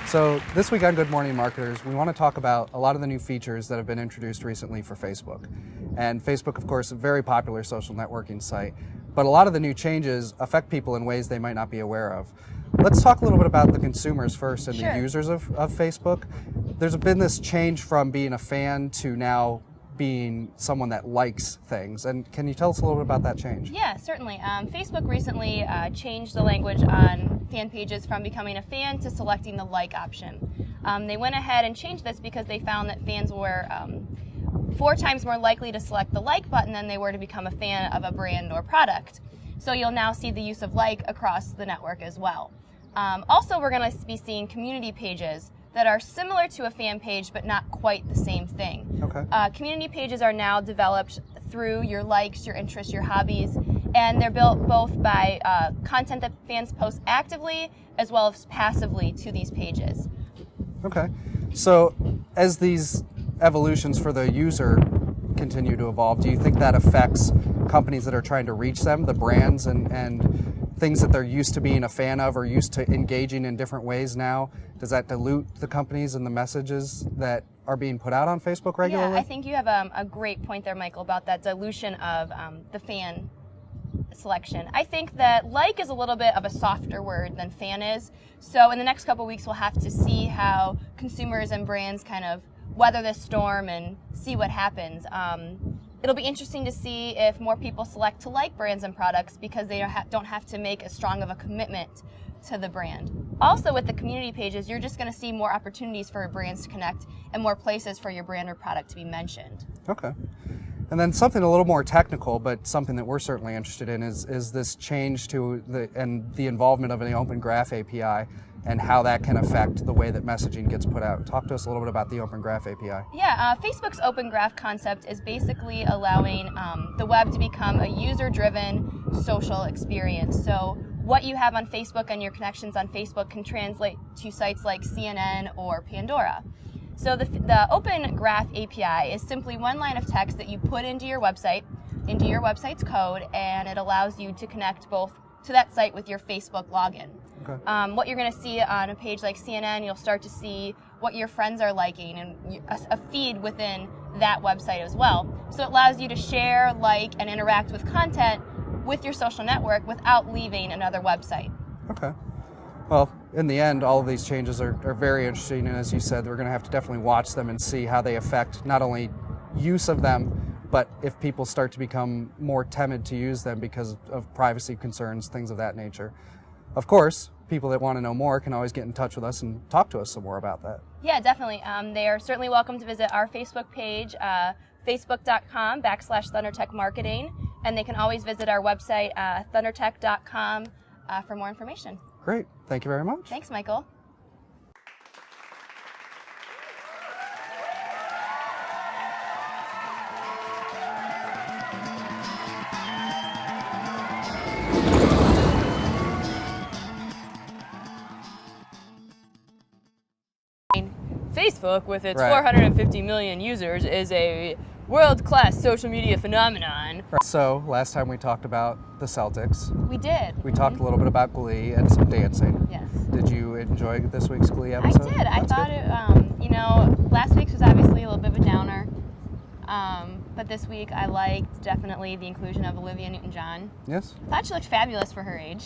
So this week on Good Morning Marketers, we want to talk about a lot of the new features that have been introduced recently for Facebook. And Facebook, of course, is a very popular social networking site, but a lot of the new changes affect people in ways they might not be aware of. Let's talk a little bit about the consumers first and Sure. the users of Facebook. There's been this change from being a fan to now being someone that likes things. And can you tell us a little bit about that change? Yeah, certainly. Facebook recently changed the language on fan pages from becoming a fan to selecting the like option. They went ahead and changed this because they found that fans were 4 times more likely to select the like button than they were to become a fan of a brand or product. So you'll now see the use of like across the network as well. Also, we're going to be seeing community pages that are similar to a fan page but not quite the same thing. Okay. Community pages are now developed through your likes, your interests, your hobbies, and they're built both by content that fans post actively as well as passively to these pages. Okay. So as these evolutions for the user continue to evolve, do you think that affects companies that are trying to reach them, the brands and things that they're used to being a fan of or used to engaging in different ways now? Does that dilute the companies and the messages that are being put out on Facebook regularly? Yeah, I think you have a great point there, Michael, about that dilution of the fan selection. I think that like is a little bit of a softer word than fan is. So in the next couple of weeks, we'll have to see how consumers and brands kind of weather this storm and see what happens. It'll be interesting to see if more people select to like brands and products because they don't have to make as strong of a commitment to the brand. Also, with the community pages, you're just going to see more opportunities for brands to connect and more places for your brand or product to be mentioned. Okay. And then something a little more technical, but something that we're certainly interested in is this change to the involvement of an Open Graph API and how that can affect the way that messaging gets put out. Talk to us a little bit about the Open Graph API. Yeah, Facebook's Open Graph concept is basically allowing the web to become a user-driven social experience. So what you have on Facebook and your connections on Facebook can translate to sites like CNN or Pandora. So the Open Graph API is simply one line of text that you put into your website's code, and it allows you to connect both to that site with your Facebook login. Okay. What you're going to see on a page like CNN, you'll start to see what your friends are liking and a feed within that website as well. So it allows you to share, like, and interact with content with your social network without leaving another website. Okay. Well, in the end, all of these changes are very interesting, and as you said, we're going to have to definitely watch them and see how they affect not only use of them, but if people start to become more timid to use them because of privacy concerns, things of that nature. Of course, people that want to know more can always get in touch with us and talk to us some more about that. Yeah, definitely. They are certainly welcome to visit our Facebook page, facebook.com/ThunderTech Marketing, and they can always visit our website, thundertech.com, for more information. Great. Thank you very much. Thanks, Michael. Facebook, with its Right. 450 million users, is a world-class social media phenomenon. Right. So, last time we talked about the Celtics. We did. We talked a little bit about Glee and some dancing. Yes. Did you enjoy this week's Glee I episode? did. I That's thought good. it, last week's was obviously a little bit of a downer. But this week I liked definitely the inclusion of Olivia Newton-John. Yes? I thought she looked fabulous for her age.